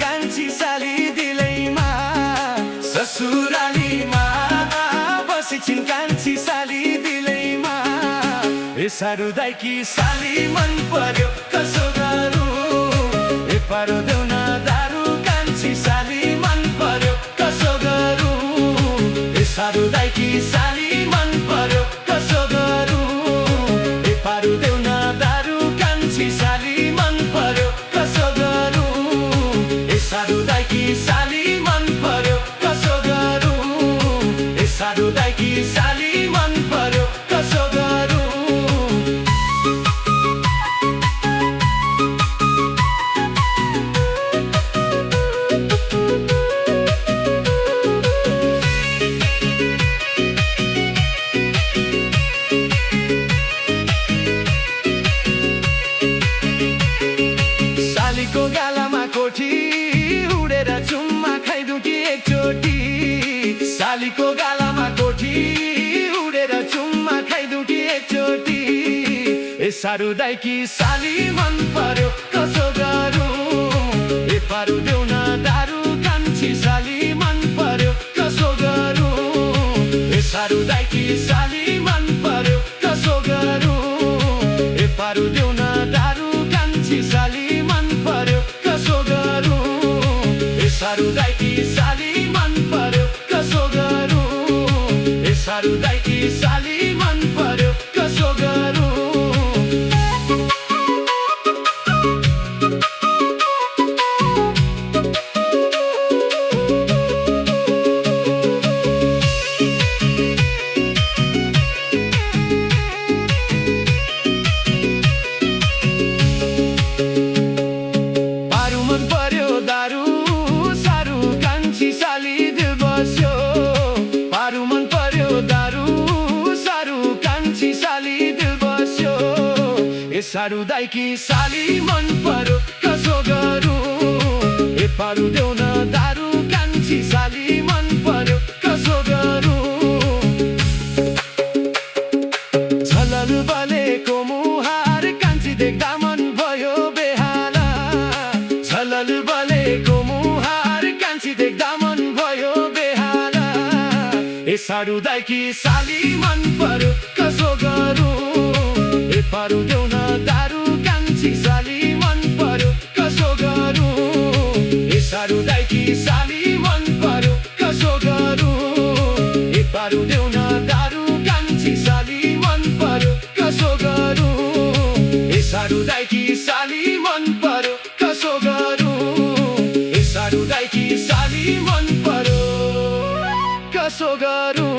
कान्छी साली दिलैमा ससुरालीमा बसिछिन् कान्छी साली दिलैमा ए सारू दाइकी साली मन पर्यो कसो गरौँ ए पारो देऊ न दारू कान्छी साली मन पर्यो कसो गरौँ ए सारू दाइकी साली मन पर्यो कसो गरौँ ए पारो देऊ न दारू कान्छी साली मन पर्यो कसो गरौँ सारू दाइकी साली मन पर्यो कसो गरौँ ए सारू दाइकी साली मन पर्यो कसो गरौँ सालीको गालामा कोठी चुम्मा खाइदुँ कि एकचोटि सालीको गालामा कोठी उडेर चुम्मा खाइदुँ कि एकचोटि ए सारू दाइकी साली मन पर्यो कसो गरौँ ए पारू देऊ न दारू कान्छी साली मन पर्यो कसो गरौँ ए सारू दाइकी साली मन पर्यो कसो गरौँ ए पारू देऊ न दारू कान्छी साली मन पर्यो कसो गरौँ सारू दाइकी साली मन पर्यो कसो गरौँ ए सारू दाइकी साली मन पर्यो कसो गरौँ पारू मन पर्यो दारू साली दिल बस्यो पारू मन पर्यो दारू सारू कान्छी साली दिल बस्यो ए सारू दाइकी साली मन पर्यो कसो गरौँ ए पारू देऊ न दारू कान्छी साली मन पर्यो कसो गरौँ झलल बलेको मुहार कान्छी देख्दा मन भयो बेहाला झलल बलेको मुहार कान्छी देख्दा ए सारू दाइकी साली मन पर्यो कसो गरौँ ए पारू देऊ न दारू कान्छी साली मन पर्यो कसो गरौँ ए सारू दाइकी साली मन पर्यो कसो गरौँ ए पारू देऊ न दारू कान्छी साली मन पर्यो कसो गरौँ ए सारू दाइकी साली मन पर्यो कसो गरौँ ए सारू दाइकी साली मन पर्यो कसो गरौँ